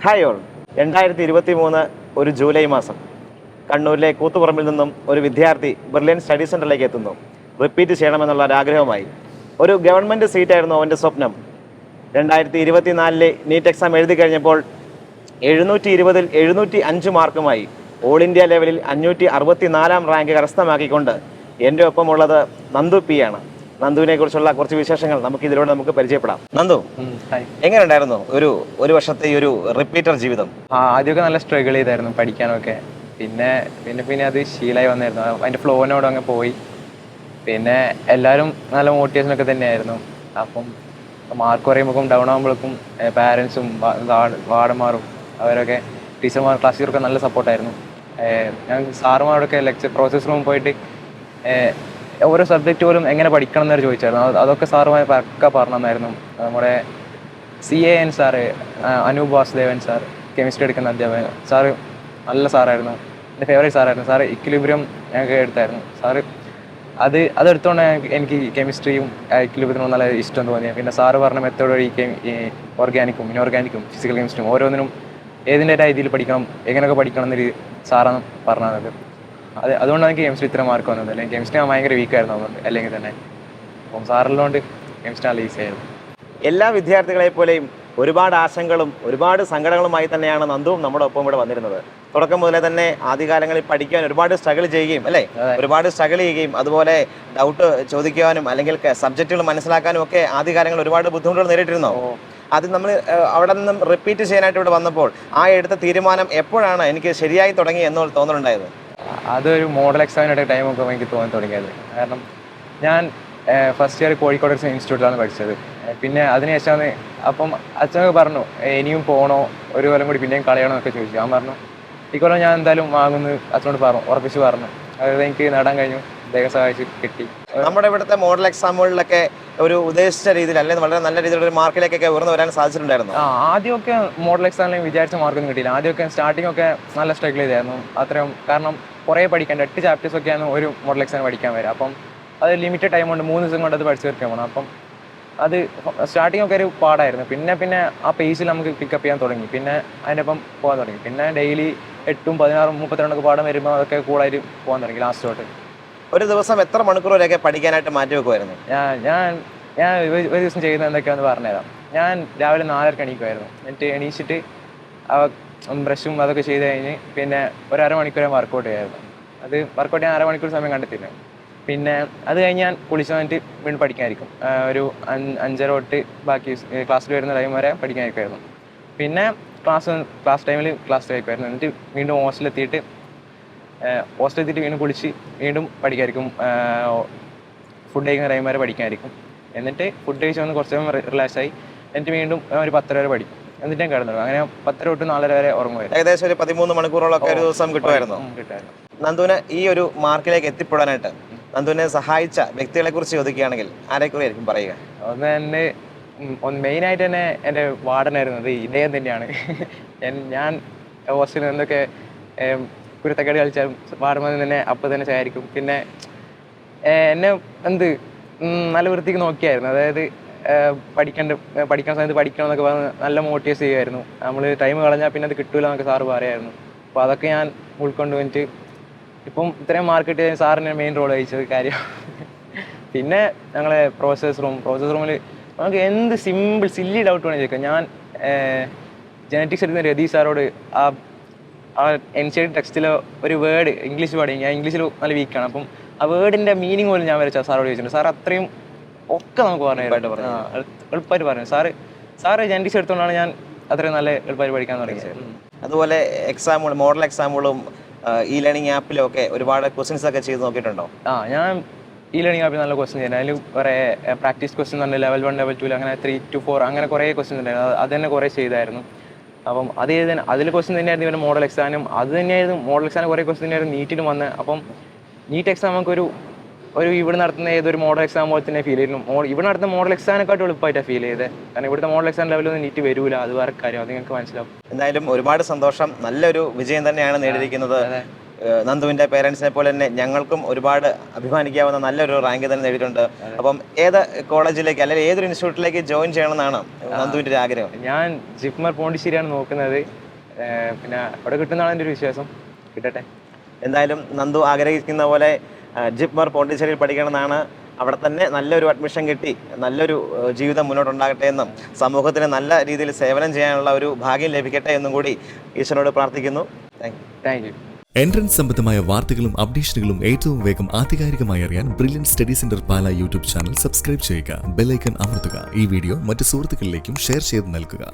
Hi all 2023 ഒരു July മാസം കണ്ണൂരിലെ കൂത്തുപറമ്പിൽ നിന്നും ഒരു വിദ്യാർത്ഥി ബ്രില്യൻ സ്റ്റഡി സെൻ്ററിലേക്ക് എത്തുന്നു. റിപ്പീറ്റ് ചെയ്യണമെന്നുള്ള ഒരാഗ്രഹമായി. ഒരു ഗവൺമെൻറ് സീറ്റായിരുന്നു അവൻ്റെ സ്വപ്നം. 2024 നീറ്റ് എക്സാം എഴുതി കഴിഞ്ഞപ്പോൾ 720-ൽ 705 മാർക്കുമായി ഓൾ ഇന്ത്യ ലെവലിൽ 564-ാം റാങ്ക് കരസ്ഥമാക്കിക്കൊണ്ട് എൻ്റെ ഒപ്പമുള്ളത് നന്ദു പി ആണ്. നന്ദുവിനെ കുറിച്ചുള്ള കുറച്ച് വിശേഷങ്ങൾ നമുക്ക് പരിചയപ്പെടാം. നന്ദു, എങ്ങനെ ഉണ്ടായിരുന്നു ഒരു വർഷത്തെ ഈ ഒരു റിപ്പീറ്റർ ജീവിതം? ആദ്യമൊക്കെ നല്ല സ്ട്രഗിൾ ചെയ്തായിരുന്നു പഠിക്കാനൊക്കെ. പിന്നെ അത് ശീലമായി വന്നായിരുന്നു. അതിൻ്റെ ഫ്ലോനോട് അങ്ങ് പോയി. പിന്നെ എല്ലാവരും നല്ല മോട്ടിവേഷനൊക്കെ തന്നെയായിരുന്നു. അപ്പം മാർക്ക് പറയുമ്പോഴേക്കും ഡൗൺ ആകുമ്പോഴേക്കും പാരൻസും വാർഡന്മാരും അവരൊക്കെ ടീച്ചർമാർ ക്ലാസ് ടീച്ചറൊക്കെ നല്ല സപ്പോർട്ടായിരുന്നു. ഞാൻ സാറുമാരോടൊക്കെ ലെക്ചർ പ്രോസസ് റൂമിൽ പോയിട്ട് ഓരോ സബ്ജക്റ്റ് പോലും എങ്ങനെ പഠിക്കണം എന്നൊരു ചോദിച്ചായിരുന്നു. അതൊക്കെ സാറുമായി പക്ക പറഞ്ഞു തന്നായിരുന്നു. നമ്മുടെ CAN sir, Anoop Vasudevan sir, chemistry എടുക്കുന്ന അധ്യാപകൻ സാറ് നല്ല സാറായിരുന്നു. എൻ്റെ ഫേവറേറ്റ് സാറായിരുന്നു. സാറ് ഇക്വിലിബ്രിയം ഞങ്ങൾക്ക് എടുത്തായിരുന്നു. സാറ് അതെടുത്തുകൊണ്ട് എനിക്ക് കെമിസ്ട്രിയും ഇക്വിലിബ്രിയത്തിനും നല്ല ഇഷ്ടം തോന്നിയത്. പിന്നെ സാറ് പറഞ്ഞ മെത്തേഡ് വഴി ഓർഗാനിക്കും ഇനോർഗാനിക്കും ഫിസിക്കൽ കെമിസ്ട്രിയും ഓരോന്നിനും ഏതിൻ്റെ രീതിയിൽ പഠിക്കണം, എങ്ങനെയൊക്കെ പഠിക്കണം എന്നൊരു സാറാണ് പറഞ്ഞത്. അതുകൊണ്ടാണ് എനിക്ക് കെമിസ്ട്രി ഇത്ര മാർക്ക് വന്നത്. അല്ലെങ്കിൽ കെമിസ്ട്രി ഞാൻ ഭയങ്കര വീക്കായിരുന്നു അതുകൊണ്ട്. അല്ലെങ്കിൽ തന്നെ അപ്പം സാറുള്ളതുകൊണ്ട് കെമിസ്ട്രി നല്ല ഈസി ആയിരുന്നു. എല്ലാ വിദ്യാർത്ഥികളെ പോലെയും ഒരുപാട് ആശങ്കകളും ഒരുപാട് സങ്കടങ്ങളുമായി തന്നെയാണ് നന്ദുവും നമ്മുടെ ഒപ്പം ഇവിടെ വന്നിരുന്നത്. തുടക്കം മുതലേ തന്നെ ആദ്യകാലങ്ങളിൽ പഠിക്കാൻ ഒരുപാട് സ്ട്രഗിൾ ചെയ്യുകയും ഒരുപാട് സ്ട്രഗിൾ ചെയ്യുകയും അതുപോലെ ഡൗട്ട് ചോദിക്കുവാനും അല്ലെങ്കിൽ സബ്ജക്റ്റുകൾ മനസ്സിലാക്കാനും ഒക്കെ ആദ്യകാലങ്ങളിൽ ഒരുപാട് ബുദ്ധിമുട്ടുകൾ നേരിട്ടിരുന്നോ? അത് നമ്മൾ അവിടെ നിന്നും റിപ്പീറ്റ് ചെയ്യാനായിട്ട് ഇവിടെ വന്നപ്പോൾ ആ എടുത്ത തീരുമാനം എപ്പോഴാണ് എനിക്ക് ശരിയായി തുടങ്ങി എന്ന് തോന്നലുണ്ടായത്? അതൊരു മോഡൽ എക്സാമിൻ്റെ ടൈമൊക്കെ എനിക്ക് തോന്നി തുടങ്ങിയത്. കാരണം ഞാൻ ഫസ്റ്റ് ഇയർ കോഴിക്കോട് ഇൻസ്റ്റിറ്റ്യൂട്ടിലാണ് പഠിച്ചത്. പിന്നെ അതിനുശേഷമാണ് അപ്പം അച്ഛനൊക്കെ പറഞ്ഞു ഇനിയും പോകണോ, ഒരു കൊല്ലം കൂടി പിന്നെയും കളയണോ എന്നൊക്കെ ചോദിച്ചു. ഞാൻ പറഞ്ഞു ഈ കൊല്ലം ഞാൻ എന്തായാലും വാങ്ങുന്നു അച്ഛനോട് ഉറപ്പിച്ച് പറഞ്ഞു. അതായത് എനിക്ക് നേടാൻ കഴിഞ്ഞു, ദൈവം സഹായിച്ച് കിട്ടി. നമ്മുടെ ഇവിടുത്തെ മോഡൽ എക്സാമുകളിലൊക്കെ ഒരു ഉദ്ദേശിച്ച രീതിയിൽ അല്ലെങ്കിൽ വളരെ നല്ല രീതിയിലുള്ള ഒരു മാർക്കിലേക്കൊക്കെ ഉയർന്നു വരാൻ സാധിച്ചിട്ടുണ്ടായിരുന്നു. ആദ്യമൊക്കെ മോഡൽ എക്സാമിൽ വിചാരിച്ച മാർക്കൊന്നും കിട്ടിയില്ല. ആദ്യമൊക്കെ സ്റ്റാർട്ടിംഗ് ഒക്കെ നല്ല സ്ട്രഗിൾ ചെയ്തായിരുന്നു. അത്രയും കാരണം കുറേ പഠിക്കാൻ 8 ചാപ്റ്റേഴ്സൊക്കെയാണ് ഒരു മോഡൽ എക്സാം പഠിക്കാൻ വരിക. അപ്പം അത് ലിമിറ്റഡ് ടൈം കൊണ്ട് 3 ദിവസം കൊണ്ട് അത് പഠിച്ചു തീർക്കാൻ പോകണം. അപ്പം അത് സ്റ്റാർട്ടിംഗ് ഒക്കെ ഒരു പാടായിരുന്നു. പിന്നെ ആ പേസിൽ നമുക്ക് പിക്കപ്പ് ചെയ്യാൻ തുടങ്ങി. പിന്നെ അതിനൊപ്പം പോകാൻ തുടങ്ങി. പിന്നെ ഡെയിലി 8, 16, 32 പാഠം വരുമ്പോൾ അതൊക്കെ കൂളായിട്ട് പോകാൻ തുടങ്ങി. ലാസ്റ്റ് തൊട്ട് ഒരു ദിവസം എത്ര മണിക്കൂറൊക്കെ പഠിക്കാനായിട്ട് മാറ്റി വെക്കുമായിരുന്നു? ഞാൻ ഒരു ദിവസം ചെയ്യുന്നത് എന്തൊക്കെയാണെന്ന് പറഞ്ഞുതരാം. ഞാൻ രാവിലെ 4:30 എണീക്കുമായിരുന്നു. എന്നിട്ട് എണീച്ചിട്ട് ബ്രഷും അതൊക്കെ ചെയ്ത് കഴിഞ്ഞ് പിന്നെ ഒരു അരമണിക്കൂർ വർക്കൗട്ട് ചെയ്യായിരുന്നു. അത് വർക്കൗട്ട് ചെയ്യാൻ അരമണിക്കൂർ സമയം കണ്ടെത്തിയിരുന്നു. പിന്നെ അത് കഴിഞ്ഞ് ഞാൻ കുളിച്ച് വന്നിട്ട് വീണ്ടും പഠിക്കാനായിരിക്കും. ഒരു 5:30 തൊട്ട് ബാക്കി ക്ലാസ്സിൽ വരുന്ന ടൈം വരെ പഠിക്കാനായിരിക്കുമായിരുന്നു. പിന്നെ ക്ലാസ് ടൈമിൽ ക്ലാസ് കഴിക്കുമായിരുന്നു. എന്നിട്ട് വീണ്ടും ഹോസ്റ്റലെത്തിയിട്ട് വീണ്ടും കുളിച്ച് വീണ്ടും പഠിക്കായിരിക്കും. ഫുഡ് കഴിക്കുന്ന ടൈം വരെ പഠിക്കാനായിരിക്കും. എന്നിട്ട് ഫുഡ് കഴിച്ച് വന്ന് കുറച്ച് സമയം റിലാക്സായി എന്നിട്ട് വീണ്ടും ഒരു 10:30 വരെ പഠിക്കും. എന്നിട്ട് ഞാൻ കിടന്നു. അങ്ങനെ 10:30 തൊട്ട് 4:30 വരെ ഉറങ്ങുമായിരുന്നു. ഏകദേശം ഒരു 13 മണിക്കൂറോളൊക്കെ ഒരു ദിവസം കിട്ടുമായിരുന്നു. നന്ദുവിന് ഈ ഒരു മാർക്കിലേക്ക് എത്തിപ്പെടാനായിട്ട് നന്ദുവിനെ സഹായിച്ച വ്യക്തികളെ കുറിച്ച് ചോദിക്കുകയാണെങ്കിൽ ആരെക്കുറിയായിരിക്കും പറയുക? ഒന്ന് മെയിനായിട്ട് തന്നെ എൻ്റെ വാർഡനായിരുന്നത് ഇദ്ദേഹം തന്നെയാണ്. ഞാൻ ഹോസ്റ്റലിൽ എന്തൊക്കെ കുരുത്തക്കേട് കളിച്ചാൽ വാർഡന്മാർ തന്നെ അപ്പം തന്നെ സഹായിക്കും. പിന്നെ എന്നെ നല്ല വൃത്തിക്ക് നോക്കിയായിരുന്നു. അതായത് പഠിക്കാൻ സമയത്ത് പഠിക്കണം എന്നൊക്കെ പറഞ്ഞ് നല്ല മോട്ടിവേറ്റ് ചെയ്യുമായിരുന്നു. നമ്മൾ ടൈം കളഞ്ഞാൽ പിന്നെ അത് കിട്ടൂല എന്നൊക്കെ സാറ് പറയായിരുന്നു. അപ്പോൾ അതൊക്കെ ഞാൻ ഉൾക്കൊണ്ട് വന്നിട്ട് ഇപ്പം ഇത്രയും മാർക്ക് കിട്ടിയ സാറിന് മെയിൻ റോൾ വഹിച്ചത് കാര്യം. പിന്നെ ഞങ്ങളെ പ്രോസസ് റൂമിൽ നമുക്ക് എന്ത് സില്ലി ഡൗട്ട് വേണമെങ്കിൽ ചോദിക്കാം. ഞാൻ ജെനറ്റിക്സ് എടുക്കുന്ന രതീഷ് സാറോട് ആ NCERT ടെക്സ്റ്റിലെ ഒരു വേർഡ് ഇംഗ്ലീഷ് വേർഡ്, ഞാൻ ഇംഗ്ലീഷിൽ നല്ല വീക്കാണ്. അപ്പം ആ വേർഡിൻ്റെ മീനിങ് പോലും ഞാൻ വരച്ച സാറോട് ചോദിച്ചിട്ടുണ്ട്. സാർ അത്രയും ഒക്കെ നമുക്ക് എളുപ്പമായിട്ട് പറഞ്ഞു. സാറ് ജെനറ്റിക്സ് എടുത്തുകൊണ്ടാണ് ഞാൻ അത്രയും നല്ല എളുപ്പമായിട്ട് പഠിക്കാൻ തുടങ്ങിയത്. അതുപോലെ മോഡൽ എക്സാമുകളും ലേണിംഗ് ആപ്പിലും ഒക്കെ ഒരുപാട് ക്വസ്റ്റ്യൻസ് ഒക്കെ ചെയ്ത് നോക്കിയിട്ടുണ്ടോ? ഞാൻ ലേണിംഗ് ആപ്പിൽ നല്ല ക്വസ്റ്റ്യൻ ചെയ്യുന്നത്. അതിൽ കുറേ പ്രാക്ടീസ് ക്വസ്റ്റ്യൻ തന്നെ ലെവൽ 1, ലെവൽ 2 അങ്ങനെ 3 to 4 അങ്ങനെ കുറേ ക്വസ്റ്റ്യൻ ഉണ്ടായിരുന്നു. അത് തന്നെ കുറേ ചെയ്തായിരുന്നു. അപ്പം അതിൽ ക്വസ്റ്റ്യൻ തന്നെയായിരുന്നു ഇവൻ്റെ മോഡൽ എക്സാമിനും. അത് തന്നെയായിരുന്നു മോഡൽ എക്സാമിന് കുറേ ക്വസ്റ്റ്യൻ തന്നെയായിരുന്നു നീറ്റിലും വന്നത്. അപ്പം നീറ്റ് എക്സാം നമുക്കൊരു ഇവിടെ നടത്തുന്ന ഏതൊരു മോഡൽ എക്സാം പോലെ തന്നെ ഫീൽ ചെയ്യുന്നു. ഇവിടെ നടത്തുന്ന മോഡൽ എക്സാമിനെക്കാട്ടും എളുപ്പമായിട്ടാണ് ഫീൽ ചെയ്തത്. കാരണം ഇവിടുത്തെ മോഡൽ എക്സാം ലെവലൊന്നും നീറ്റ് വരൂല. അത് വേറെ കാര്യം, അത് നിങ്ങൾക്ക് മനസ്സിലാവും. എന്തായാലും ഒരുപാട് സന്തോഷം. നല്ലൊരു വിജയം തന്നെയാണ് നേടിയിരിക്കുന്നത്. നന്ദുവിൻ്റെ പേരൻസിനെ പോലെ തന്നെ ഞങ്ങൾക്കും ഒരുപാട് അഭിമാനിക്കാവുന്ന നല്ലൊരു റാങ്ക് തന്നെ നേടിയിട്ടുണ്ട്. അപ്പം ഏത് കോളേജിലേക്ക് അല്ലെങ്കിൽ ഏതൊരു ഇൻസ്റ്റിറ്റ്യൂട്ടിലേക്ക് ജോയിൻ ചെയ്യണമെന്നാണ് നന്ദുവിൻ്റെ ഒരു ആഗ്രഹം? ഞാൻ ജിപ്മർ പോണ്ടിശ്ശേരിയാണ് നോക്കുന്നത്. പിന്നെ അവിടെ കിട്ടുന്നതാണ് എൻ്റെ ഒരു വിശ്വാസം. കിട്ടട്ടെ. എന്തായാലും നന്ദു ആഗ്രഹിക്കുന്ന പോലെ ജിപ്മർ പോണ്ടിച്ചേരിയിൽ പഠിക്കണമെന്നാണ്. അവിടെ തന്നെ നല്ലൊരു അഡ്മിഷൻ കിട്ടി നല്ലൊരു ജീവിതം മുന്നോട്ടുണ്ടാകട്ടെ എന്നും സമൂഹത്തിന് നല്ല രീതിയിൽ സേവനം ചെയ്യാനുള്ള ഒരു ഭാഗ്യം ലഭിക്കട്ടെ എന്നും കൂടി ഈശ്വരനോട് പ്രാർത്ഥിക്കുന്നു. Thank you. എൻട്രൻസ് സംബന്ധമായ വാർത്തകളും അപ്ഡേഷനുകളും ഏറ്റവും വേഗം ആധികാരികമായി അറിയാൻ ബ്രില്യൻറ്റ് സ്റ്റഡി സെന്റർ പാല യൂട്യൂബ് ചാനൽ സബ്സ്ക്രൈബ് ചെയ്യുക. ബെൽ ഐക്കൺ അമർത്തുക. ഈ വീഡിയോ മറ്റ് സുഹൃത്തുക്കളിലേക്കും ഷെയർ ചെയ്ത് നൽകുക.